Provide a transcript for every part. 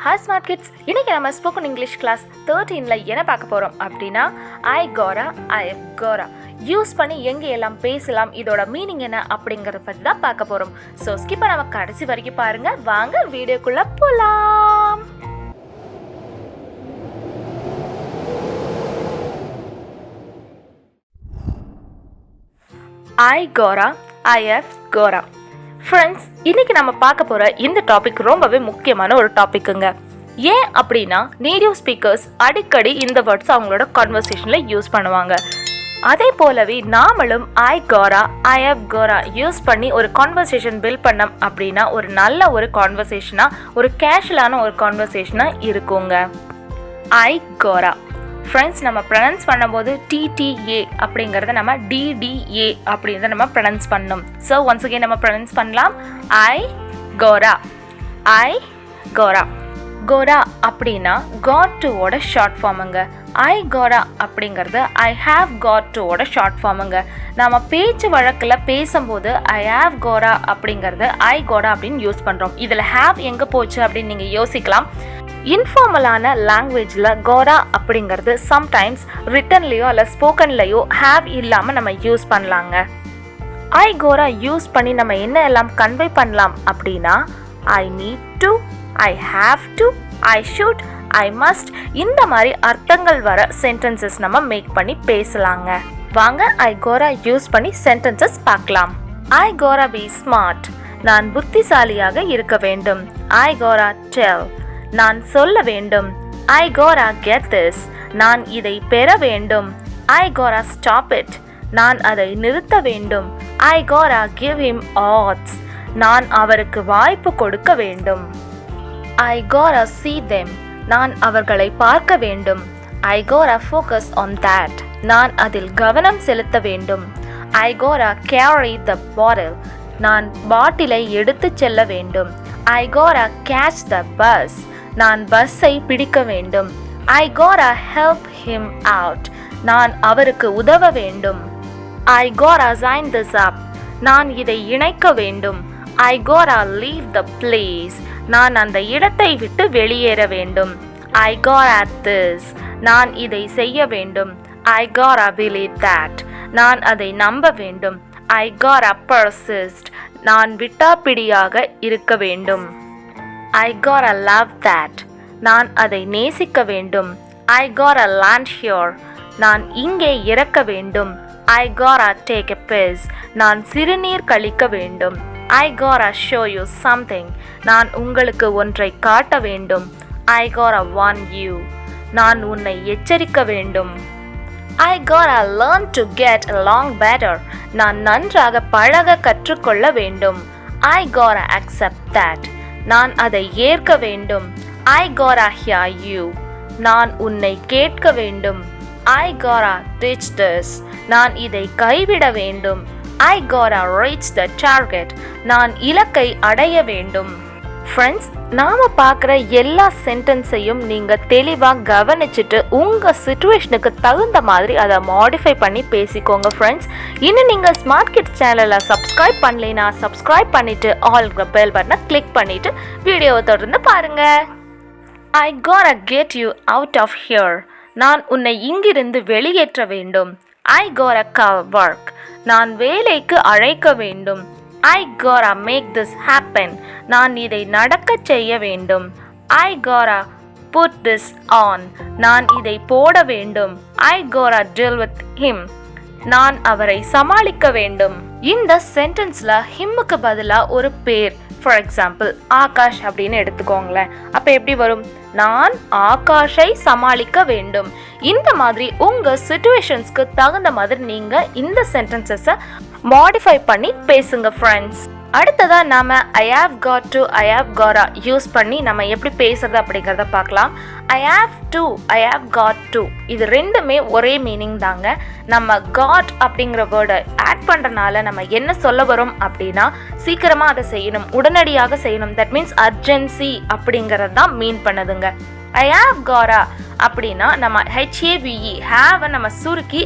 Hi smart kids, இன்றைக்கி நம்ம spoken English class 13ல் என்ன பார்க்க போகிறோம் அப்படின்னா ஐ கோரா ஐ எவ் கோரா யூஸ் பண்ணி எங்கே எல்லாம் பேசலாம், இதோட மீனிங் என்ன அப்படிங்கிறத பற்றி தான் பார்க்க போகிறோம். ஸோ ஸ்கிப்பை நம்ம கடைசி வரைக்கும் பாருங்கள். வாங்க வீடியோக்குள்ளே போகலாம். ஐ கோரா ஐ எவ் கோரா. ஃப்ரெண்ட்ஸ், இன்றைக்கி நம்ம பார்க்க போகிற இந்த டாபிக் ரொம்பவே முக்கியமான ஒரு டாப்பிக்குங்க. ஏன் அப்படின்னா நேட்டிவ் ஸ்பீக்கர்ஸ் அடிக்கடி இந்த வேர்ட்ஸ் அவங்களோட கான்வர்சேஷனில் யூஸ் பண்ணுவாங்க. அதே போலவே நாமளும் ஐ கோரா ஐ ஹவ் கோரா யூஸ் பண்ணி ஒரு கான்வர்சேஷன் பில்ட் பண்ணோம் அப்படின்னா ஒரு நல்ல ஒரு கான்வர்சேஷனாக, ஒரு கேஷுவலான ஒரு கான்வர்சேஷனாக இருக்குங்க. ஐ கோரா ஃப்ரெண்ட்ஸ், நம்ம ப்ரொனவுன்ஸ் பண்ணும்போது டிடிஏ அப்படிங்கிறத நம்ம டிடிஏ அப்படின்றத நம்ம ப்ரொனவுன்ஸ் பண்ணணும். ஸோ ஒன்ஸ் அகெயின் நம்ம ப்ரொனவுன்ஸ் பண்ணலாம். ஐ கோரா ஐ கோரா. கோரா அப்படின்னா காட் டுவோட ஷார்ட் ஃபார்முங்க. ஐ கோரா அப்படிங்கிறது ஐ ஹாவ் காட் டுவோட ஷார்ட் ஃபார்முங்க. நம்ம பேச்சு வழக்கில் பேசும்போது ஐ ஹாவ் கோரா அப்படிங்கிறது ஐ கோரா அப்படின்னு யூஸ் பண்ணுறோம். இதில் ஹாவ் எங்கே போச்சு அப்படின்னு நீங்கள் யோசிக்கலாம். இன்ஃபார்மலான லாங்குவேஜில் கோரா அப்படிங்கிறது சம்டைம்ஸ் ரிட்டன்லேயோ இல்லை ஸ்போக்கன்லேயோ ஹாவ் இல்லாமல் நம்ம யூஸ் பண்ணலாங்க. ஐ கோரா யூஸ் பண்ணி நம்ம என்ன எல்லாம் கன்வே பண்ணலாம் அப்படின்னா I need to, I have to, I should, I must, இந்த மாதிரி அர்த்தங்கள் வர சென்டென்சஸ் நம்ம மேக் பண்ணி பேசலாங்க. வாங்க ஐ கோரா யூஸ் பண்ணி சென்டென்சஸ் பார்க்கலாம். ஐ கோரா பி ஸ்மார்ட், நான் புத்திசாலியாக இருக்க வேண்டும். ஐ கோரா டெல், நான் சொல்ல வேண்டும். ஐ கோரா கெட் திஸ், நான் இதை பெற வேண்டும். ஐ கோரா ஸ்டாப் இட், நான் அதை நிறுத்த வேண்டும். ஐ கோரா கிவ் ஹிம் ஆட்ஸ், நான் அவருக்கு வாய்ப்பு கொடுக்க வேண்டும். ஐ கோரா see them, நான் அவர்களை பார்க்க வேண்டும். ஐ கோரா focus on that, நான் அதில் கவனம் செலுத்த வேண்டும். ஐ கோரா carry the bottle, நான் பாட்டிலை எடுத்துச் செல்ல வேண்டும். ஐ கோரா catch the bus, நான் பஸ்ஸை பிடிக்க வேண்டும். ஐ கோரா help him out, நான் அவருக்கு உதவ வேண்டும். ஐ கோரா sign this up, நான் இதை இணைக்க வேண்டும். ஐ கோரா leave the place, நான் அந்த இடத்தை விட்டு வெளியேற வேண்டும். ஐ கோரா this, நான் இதை செய்ய வேண்டும். ஐ கோரா believe that, நான் அதை நம்ப வேண்டும். ஐ கோரா persist, நான் விட்டாப்பிடியாக இருக்க வேண்டும். I gotta love that, நான் அதை நேசிக்க வேண்டும். I gotta land here, நான் இங்கே இறக்க வேண்டும். I gotta take a piss, நான் சிறுநீர் கழிக்க வேண்டும். I gotta show you something, நான் உங்களுக்கு ஒன்றை காட்ட வேண்டும். I gotta warn you, நான் உன்னை எச்சரிக்க வேண்டும். I gotta learn to get along better, நான் நன்றாக பழக கற்றுக்கொள்ள வேண்டும். I gotta accept that, நான் அதை ஏற்க வேண்டும். I gotta hear you, நான் உன்னை கேட்க வேண்டும். I gotta ditch this, நான் இதை கைவிட வேண்டும். I gotta reach the target, நான் இலக்கை அடைய வேண்டும். ஃப்ரெண்ட்ஸ், நாம் பார்க்குற எல்லா சென்டென்ஸையும் நீங்கள் தெளிவாக கவனிச்சுட்டு உங்கள் சிச்சுவேஷனுக்கு தகுந்த மாதிரி அதை மாடிஃபை பண்ணி பேசிக்கோங்க. ஃப்ரெண்ட்ஸ், இன்னும் நீங்கள் ஸ்மார்ட் கிட்ஸ் சேனலை சப்ஸ்கிரைப் பண்ணலைன்னா சப்ஸ்கிரைப் பண்ணிவிட்டு ஆல் பெல் பட்டனை கிளிக் பண்ணிவிட்டு வீடியோவை தொடர்ந்து பாருங்கள். I gotta get you out of here, நான் உன்னை இங்கிருந்து வெளியேற்ற வேண்டும். ஐ கோரா கால் ஒர்க், நான் வேலைக்கு அழைக்க வேண்டும். I gotta make this happen, நான் இதை நடக்கச் செய்ய வேண்டும். I gotta put this on, நான் இதை போட வேண்டும். I gotta deal with him, நான் அவரை சமாளிக்க வேண்டும். இந்த சென்டென்ஸில் ஹிம்முக்கு பதிலாக ஒரு பேர், ஃபார் எக்ஸாம்பிள் ஆகாஷ் அப்படின்னு எடுத்துக்கோங்களேன். அப்போ எப்படி வரும்? நான் ஆகாஷை சமாளிக்க வேண்டும். இந்த மாதிரி உங்கள் சிச்சுவேஷன்ஸ்க்கு தகுந்த மாதிரி நீங்கள் இந்த சென்டென்சஸை மாடிஃபை பண்ணி பேசுங்க ஃப்ரெண்ட்ஸ். அடுத்ததாக நாம் I have got to I have gotta use பண்ணி நம்ம எப்படி பேசுறது அப்படிங்கிறத பார்க்கலாம். I have to, I have got to, இது ரெண்டுமே ஒரே மீனிங் தாங்க. நம்ம காட் அப்படிங்கிற வேர்டை ஆட் பண்ணுறனால நம்ம என்ன சொல்ல வரோம் அப்படின்னா சீக்கிரமாக அதை செய்யணும், உடனடியாக செய்யணும். தட் மீன்ஸ் அர்ஜென்சி அப்படிங்கிறது தான் மீன் பண்ணுதுங்க. ஐ ஹாவ் கோரா அப்படின்னா நம்ம HAVE ஹாவை நம்ம சுருக்கி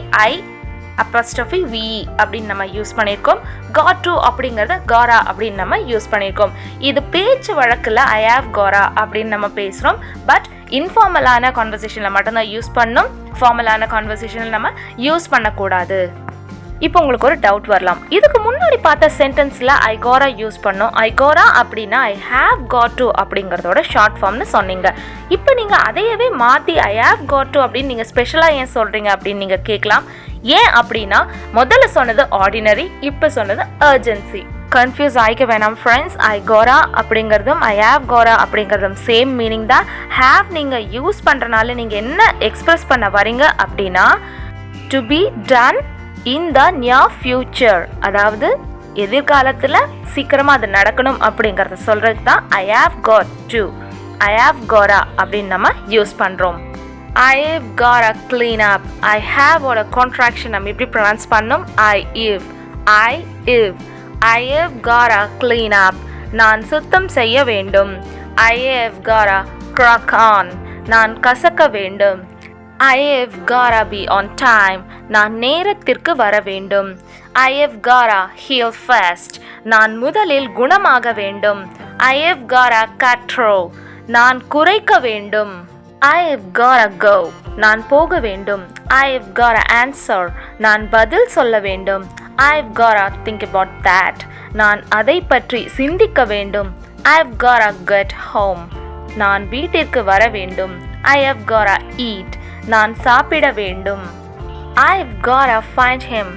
apostrophe ve அப்படின்னு நம்ம யூஸ் பண்ணியிருக்கோம். got to அப்படிங்கிறத gora அப்படின்னு நம்ம யூஸ் பண்ணியிருக்கோம். இது பேச்சு வழக்கில் I have gora அப்படின்னு நம்ம பேசுகிறோம். பட் இன்ஃபார்மலான கான்வர்சேஷனில் மட்டும்தான் யூஸ் பண்ணணும். ஃபார்மலான கான்வர்சேஷனில் நம்ம யூஸ் பண்ணக்கூடாது. இப்போ உங்களுக்கு ஒரு டவுட் வரலாம், இதுக்கு முன்னாடி பார்த்த சென்டென்ஸில் ஐ கோரா யூஸ் பண்ணோம். ஐ கோரா அப்படின்னா ஐ ஹாவ் காட் டு அப்படிங்கிறதோட ஷார்ட் ஃபார்ம்னு சொன்னீங்க. இப்போ நீங்கள் அதையவே மாற்றி ஐ ஹாவ் காட் டு அப்படின்னு நீங்கள் ஸ்பெஷலாக ஏன் சொல்கிறீங்க அப்படின்னு நீங்கள் கேட்கலாம். ஏன் அப்படின்னா முதல்ல சொன்னது ஆர்டினரி, இப்போ சொன்னது அர்ஜென்சி. கன்ஃபியூஸ் ஆகிக்க வேணாம் ஃப்ரெண்ட்ஸ். ஐ கோரா அப்படிங்கிறதும் ஐ ஹாவ் கோரா அப்படிங்கிறதும் சேம் மீனிங் தான். ஹாவ் நீங்கள் யூஸ் பண்ணுறனால நீங்கள் என்ன எக்ஸ்பிரஸ் பண்ண வரீங்க அப்படின்னா to be done in the near future, அதாவது எதிர்காலத்தில் சீக்கிரமாக அது நடக்கணும் அப்படிங்கிறத சொல்கிறது தான் I have got to, I have gotta அப்படின்னு நம்ம யூஸ் பண்ணுறோம். I have got a clean up. I have ஓட contraction நம்ம எப்படி ப்ரொனவுன்ஸ் பண்ணோம்? I have got a clean up. நான் சுத்தம் செய்ய வேண்டும். I have got a crack on. நான் கசக்க வேண்டும். I have got to be on time. நான் நேரத்திற்கு வர வேண்டும். I have got to heal fast. நான் முதலில் குணமாக வேண்டும். I have got to cut through. நான் குறைக்க வேண்டும். I have got to go. நான் போக வேண்டும். I have got to answer. நான் பதில் சொல்ல வேண்டும். I have got to think about that. நான் அதை பற்றி சிந்திக்க வேண்டும். I have got to get home. நான் வீட்டிற்கு வர வேண்டும். I have got to eat. நான் சாப்பிட வேண்டும். I have got to find him.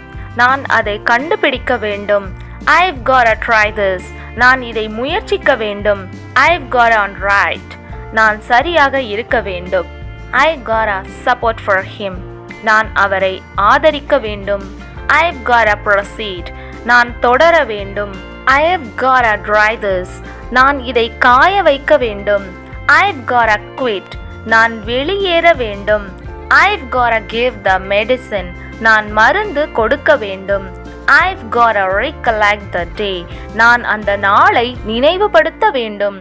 நான் அதை கண்டுபிடிக்க வேண்டும். I have got to try this. நான் இதை முயற்சிக்க வேண்டும். I have got to right. நான் சரியாக இருக்க வேண்டும். I have got to support for him. நான் அவரை ஆதரிக்க வேண்டும். I have got to proceed. நான் தொடர வேண்டும். I have got to dry this. நான் இதை காய வைக்க வேண்டும். I have got to quit. நான் வெளியேற வேண்டும். I've gotta give the medicine. நான் மருந்து கொடுக்க வேண்டும். I've gotta recollect the day. நான் அந்த நாளை நினைவுபடுத்த வேண்டும்.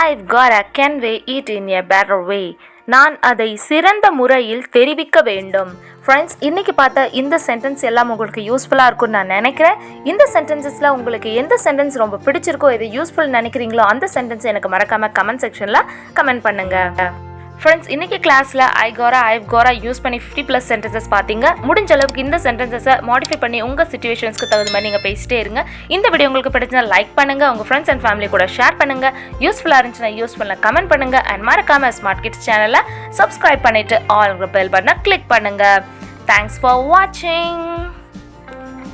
I've gotta convey it in a better way. நான் அதை சிறந்த முறையில் தெரிவிக்க வேண்டும். ஃப்ரெண்ட்ஸ், இன்றைக்கி பார்த்த இந்த சென்டென்ஸ் எல்லாம் உங்களுக்கு யூஸ்ஃபுல்லாக இருக்கும்னு நான் நினைக்கிறேன். இந்த சென்டென்சஸில் உங்களுக்கு எந்த சென்டென்ஸ் ரொம்ப பிடிச்சிருக்கோ, எது யூஸ்ஃபுல் நினைக்கிறீங்களோ அந்த சென்டென்ஸ் எனக்கு மறக்காமல் கமெண்ட் செக்ஷனில் கமெண்ட் பண்ணுங்கள். ஃப்ரெண்ட்ஸ், இன்றைக்கி கிளாஸில் ஐவ் கோரா யூஸ் பண்ணி 50+ சென்டென்சஸ் பார்த்தீங்க. முடிஞ்ச அளவுக்கு இந்த சென்டென்சஸை மாடிஃபை பண்ணி உங்கள் சிச்சுவேஷன்ஸ்க்கு தகுந்த மாதிரி நீங்கள் பேசிட்டே இருங்க. இந்த வீடியோ உங்களுக்கு பிடிச்சா லைக் பண்ணுங்கள், உங்கள் ஃப்ரெண்ட்ஸ் அண்ட் ஃபேமிலி கூட ஷேர் பண்ணுங்கள். யூஸ்ஃபுல்லாக இருந்துச்சுன்னா யூஸ்ஃபுல்லாக கமெண்ட் பண்ணுங்கள். அண்ட் மறக்காமல் ஸ்மார்ட் கிட்ஸ் சேனலை சப்ஸ்கிரைப் பண்ணிவிட்டு ஆல் பெல் பட்டனை கிளிக் பண்ணுங்கள். தேங்க்ஸ் ஃபார் வாட்சிங்.